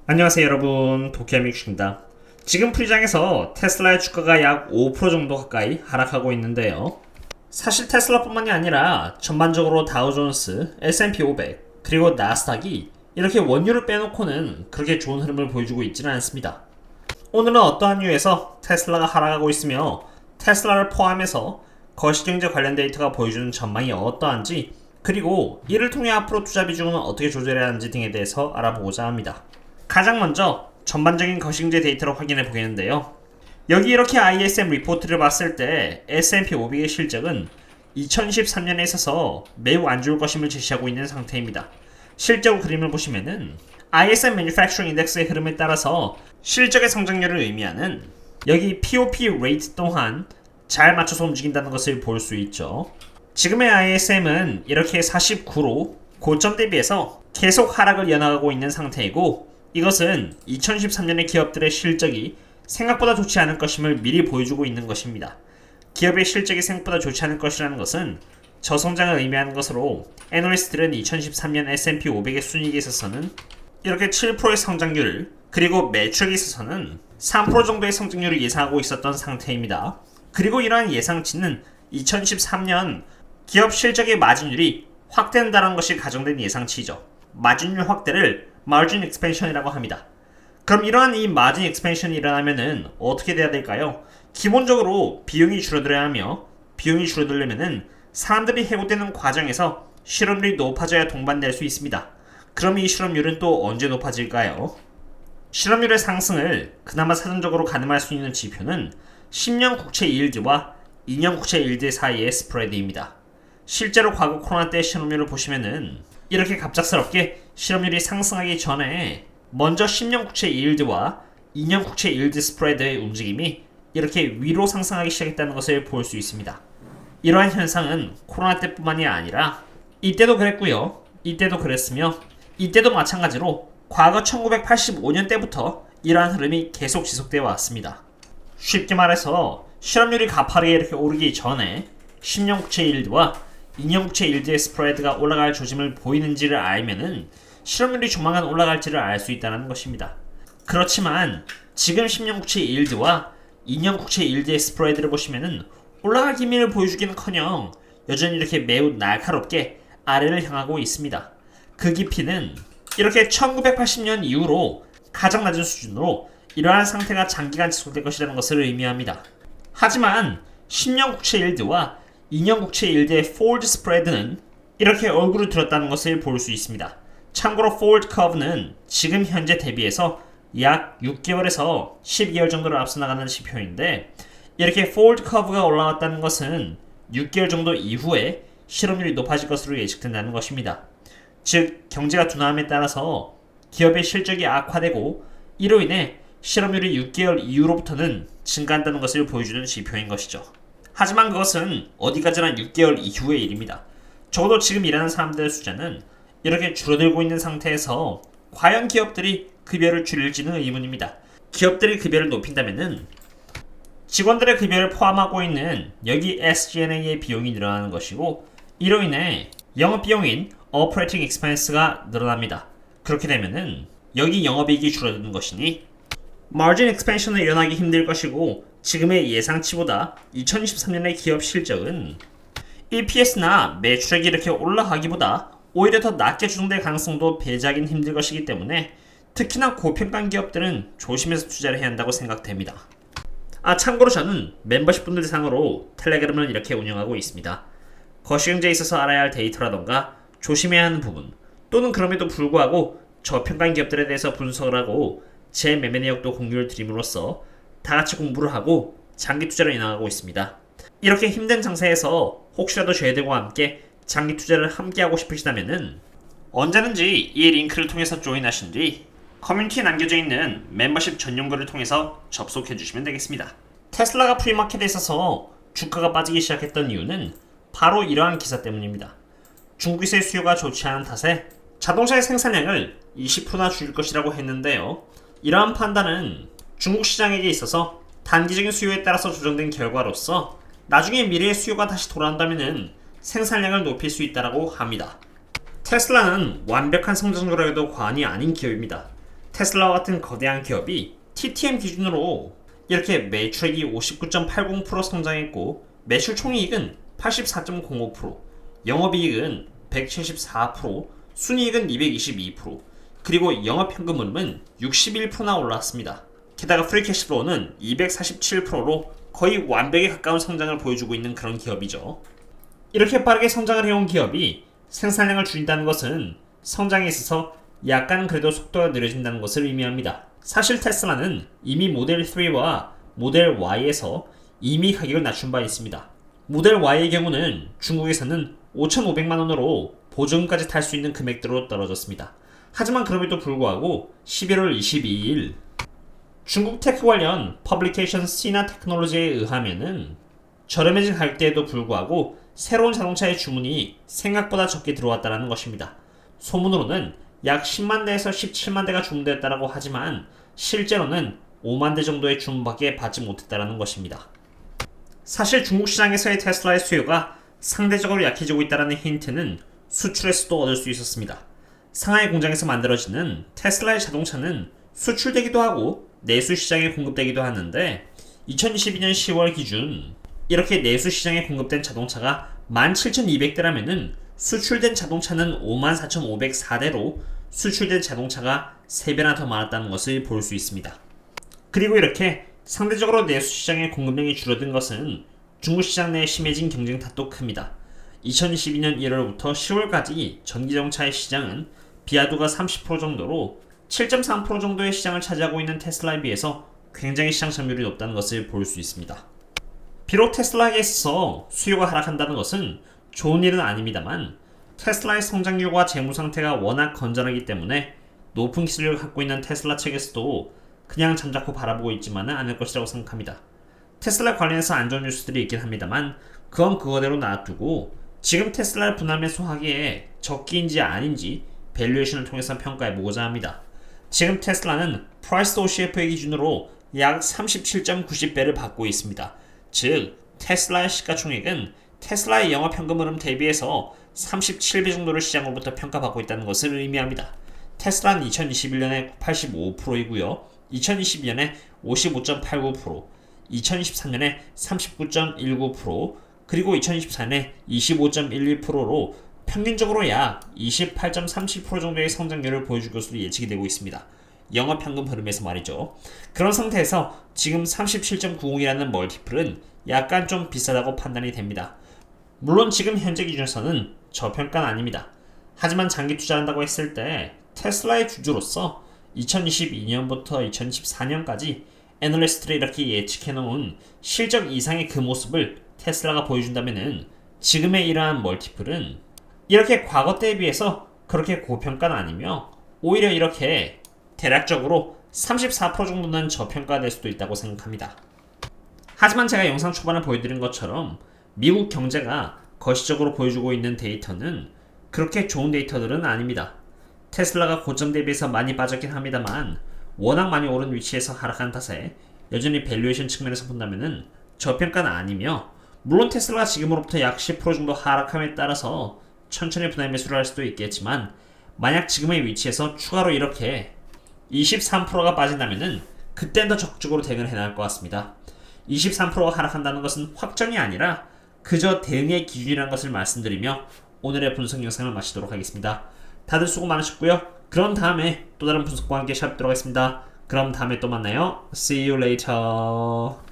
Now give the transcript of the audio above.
안녕하세요 여러분, 도쿄미국입니다. 지금 프리장에서 테슬라의 주가가 약 5% 정도 가까이 하락하고 있는데요. 사실 테슬라뿐만이 아니라 전반적으로 다우존스, S&P 500, 그리고 나스닥이 이렇게 원유를 빼놓고는 그렇게 좋은 흐름을 보여주고 있지는 않습니다. 오늘은 어떠한 이유에서 테슬라가 하락하고 있으며 테슬라를 포함해서 거시경제 관련 데이터가 보여주는 전망이 어떠한지, 그리고 이를 통해 앞으로 투자 비중은 어떻게 조절해야 하는지 등에 대해서 알아보고자 합니다. 가장 먼저 전반적인 거시경제 데이터를 확인해 보겠는데요. 여기 이렇게 ISM 리포트를 봤을 때 S&P 500의 실적은 2013년에 있어서 매우 안 좋을 것임을 제시하고 있는 상태입니다. 실적 그림을 보시면은 ISM Manufacturing Index의 흐름에 따라서 실적의 성장률을 의미하는 여기 POP 레이트 또한 잘 맞춰서 움직인다는 것을 볼 수 있죠. 지금의 ISM은 이렇게 49로 고점 대비해서 계속 하락을 이어나가고 있는 상태이고, 이것은 2013년의 기업들의 실적이 생각보다 좋지 않을 것임을 미리 보여주고 있는 것입니다. 기업의 실적이 생각보다 좋지 않을 것이라는 것은 저성장을 의미하는 것으로, 애널리스트들은 2013년 S&P 500의 순이익에 있어서는 이렇게 7%의 성장률을, 그리고 매출에 있어서는 3% 정도의 성장률을 예상하고 있었던 상태입니다. 그리고 이러한 예상치는 2013년 기업 실적의 마진율이 확대된다는 것이 가정된 예상치이죠. 마진율 확대를 마진 익스펜션이라고 합니다. 그럼 이러한 이 마진 익스펜션이 일어나면은 어떻게 돼야 될까요? 기본적으로 비용이 줄어들어야 하며, 비용이 줄어들려면은 사람들이 해고되는 과정에서 실업률이 높아져야 동반될 수 있습니다. 그럼 이 실업률은 또 언제 높아질까요? 실업률의 상승을 그나마 사전적으로 가늠할 수 있는 지표는 10년 국채 일드와 2년 국채 일드 사이의 스프레드입니다. 실제로 과거 코로나 때 실업률을 보시면은 이렇게 갑작스럽게 실업률이 상승하기 전에 먼저 10년 국채 일드와 2년 국채 일드 스프레드의 움직임이 이렇게 위로 상승하기 시작했다는 것을 볼 수 있습니다. 이러한 현상은 코로나 때뿐만이 아니라 이때도 그랬고요, 이때도 그랬으며, 이때도 마찬가지로 과거 1985년 때부터 이러한 흐름이 계속 지속되어 왔습니다. 쉽게 말해서 실업률이 가파르게 이렇게 오르기 전에 10년 국채 일드와 2년 국채 일드의 스프레드가 올라갈 조짐을 보이는지를 알면은 실업률이 조만간 올라갈지를 알 수 있다는 것입니다. 그렇지만 지금 10년 국채 일드와 2년 국채 일드의 스프레드를 보시면은 올라갈 기미를 보여주기는커녕 여전히 이렇게 매우 날카롭게 아래를 향하고 있습니다. 그 깊이는 이렇게 1980년 이후로 가장 낮은 수준으로 이러한 상태가 장기간 지속될 것이라는 것을 의미합니다. 하지만 10년 국채 일드와 2년 국채 일드의 forward 스프레드는 이렇게 얼굴을 들었다는 것을 볼 수 있습니다. 참고로 forward curve는 지금 현재 대비해서 약 6개월에서 12개월 정도를 앞서 나가는 지표인데, 이렇게 forward curve가 올라왔다는 것은 6개월 정도 이후에 실업률이 높아질 것으로 예측된다는 것입니다. 즉, 경제가 둔화함에 따라서 기업의 실적이 악화되고 이로 인해 실업률이 6개월 이후로부터는 증가한다는 것을 보여주는 지표인 것이죠. 하지만 그것은 어디까지나 6개월 이후의 일입니다. 적어도 지금 일하는 사람들의 숫자는 이렇게 줄어들고 있는 상태에서 과연 기업들이 급여를 줄일지는 의문입니다. 기업들이 급여를 높인다면은 직원들의 급여를 포함하고 있는 여기 SG&A의 비용이 늘어나는 것이고, 이로 인해 영업비용인 Operating Expense가 늘어납니다. 그렇게 되면은 여기 영업이익이 줄어드는 것이니 Margin Expansion은 일어나기 힘들 것이고, 지금의 예상치보다 2023년의 기업 실적은 EPS나 매출액이 이렇게 올라가기보다 오히려 더 낮게 조정될 가능성도 배제하기는 힘들 것이기 때문에 특히나 고평가 기업들은 조심해서 투자를 해야 한다고 생각됩니다. 참고로 저는 멤버십 분들 대상으로 텔레그램을 이렇게 운영하고 있습니다. 거시경제에 있어서 알아야 할 데이터라던가 조심해야 하는 부분, 또는 그럼에도 불구하고 저평가 기업들에 대해서 분석을 하고 제 매매 내역도 공유를 드림으로써 다같이 공부를 하고 장기 투자를 인하하고 있습니다. 이렇게 힘든 장세에서 혹시라도 저희들과 함께 장기 투자를 함께 하고 싶으시다면은 언제든지 이 링크를 통해서 조인하신 뒤 커뮤니티에 남겨져 있는 멤버십 전용 글을 통해서 접속해 주시면 되겠습니다. 테슬라가 프리마켓에 있어서 주가가 빠지기 시작했던 이유는 바로 이러한 기사 때문입니다. 중국에서의 수요가 좋지 않은 탓에 자동차의 생산량을 20%나 줄일 것이라고 했는데요. 이러한 판단은 중국 시장에게 있어서 단기적인 수요에 따라서 조정된 결과로서 나중에 미래의 수요가 다시 돌아온다면 생산량을 높일 수 있다고 합니다. 테슬라는 완벽한 성장률에도 과언이 아닌 기업입니다. 테슬라와 같은 거대한 기업이 TTM 기준으로 이렇게 매출액이 59.80% 성장했고 매출 총이익은 84.05%, 영업이익은 174%, 순이익은 222%, 그리고 영업현금흐름은 61%나 올랐습니다. 게다가 프리캐시플로우는 247%로 거의 완벽에 가까운 성장을 보여주고 있는 그런 기업이죠. 이렇게 빠르게 성장을 해온 기업이 생산량을 줄인다는 것은 성장에 있어서 약간 그래도 속도가 느려진다는 것을 의미합니다. 사실 테슬라는 이미 모델 3와 모델 Y에서 이미 가격을 낮춘 바 있습니다. 모델 Y의 경우는 중국에서는 5,500만원으로 보조금까지 탈 수 있는 금액대로 떨어졌습니다. 하지만 그럼에도 불구하고 11월 22일 중국 테크 관련 퍼블리케이션 시나 테크놀로지에 의하면은 저렴해진 가격대에도 불구하고 새로운 자동차의 주문이 생각보다 적게 들어왔다는 것입니다. 소문으로는 약 10만 대에서 17만 대가 주문되었다고 하지만 실제로는 5만 대 정도의 주문밖에 받지 못했다는 것입니다. 사실 중국 시장에서의 테슬라의 수요가 상대적으로 약해지고 있다는 힌트는 수출에서도 얻을 수 있었습니다. 상하이 공장에서 만들어지는 테슬라의 자동차는 수출되기도 하고 내수 시장에 공급되기도 하는데 2022년 10월 기준 이렇게 내수 시장에 공급된 자동차가 17,200대라면은 수출된 자동차는 54,504대로 수출된 자동차가 3배나 더 많았다는 것을 볼 수 있습니다. 그리고 이렇게 상대적으로 내수 시장의 공급량이 줄어든 것은 중국 시장 내에 심해진 경쟁 탓도 큽니다. 2022년 1월부터 10월까지 전기자동차의 시장은 비하도가 30% 정도로 7.3% 정도의 시장을 차지하고 있는 테슬라에 비해서 굉장히 시장 점유율이 높다는 것을 볼 수 있습니다. 비록 테슬라에 있어서 수요가 하락한다는 것은 좋은 일은 아닙니다만 테슬라의 성장률과 재무 상태가 워낙 건전하기 때문에 높은 기술력을 갖고 있는 테슬라 측에서도 그냥 잠자코 바라보고 있지만은 않을 것이라고 생각합니다. 테슬라 관련해서 안 좋은 뉴스들이 있긴 합니다만 그건 그거대로 놔두고 지금 테슬라를 분할 매수하기에 적기인지 아닌지 밸류에이션을 통해서 평가해보고자 합니다. 지금 테슬라는 프라이스 OCF의 기준으로 약 37.90배를 받고 있습니다. 즉 테슬라의 시가총액은 테슬라의 영업현금흐름 대비해서 37배 정도를 시장으로부터 평가받고 있다는 것을 의미합니다. 테슬라는 2021년에 85%이고요. 2022년에 55.89%, 2023년에 39.19%, 그리고 2024년에 25.11%로 평균적으로 약 28.37% 정도의 성장률을 보여줄 것으로 예측이 되고 있습니다. 영업현금 흐름에서 말이죠. 그런 상태에서 지금 37.90이라는 멀티플은 약간 좀 비싸다고 판단이 됩니다. 물론 지금 현재 기준에서는 저평가는 아닙니다. 하지만 장기 투자한다고 했을 때 테슬라의 주주로서 2022년부터 2024년까지 애널리스트들이 이렇게 예측해놓은 실적 이상의 그 모습을 테슬라가 보여준다면은 지금의 이러한 멀티플은 이렇게 과거 때에 비해서 그렇게 고평가는 아니며 오히려 이렇게 대략적으로 34% 정도는 저평가될 수도 있다고 생각합니다. 하지만 제가 영상 초반에 보여드린 것처럼 미국 경제가 거시적으로 보여주고 있는 데이터는 그렇게 좋은 데이터들은 아닙니다. 테슬라가 고점 대비해서 많이 빠졌긴 합니다만 워낙 많이 오른 위치에서 하락한 탓에 여전히 밸류에이션 측면에서 본다면은 저평가는 아니며 물론 테슬라가 지금으로부터 약 10% 정도 하락함에 따라서 천천히 분할 매수를 할 수도 있겠지만 만약 지금의 위치에서 추가로 이렇게 23%가 빠진다면은 그땐 더 적극적으로 대응을 해나갈 것 같습니다. 23%가 하락한다는 것은 확정이 아니라 그저 대응의 기준이라는 것을 말씀드리며 오늘의 분석 영상을 마치도록 하겠습니다. 다들 수고 많으셨고요. 그럼 다음에 또 다른 분석과 함께 샵도록 하겠습니다. 그럼 다음에 또 만나요. See you later.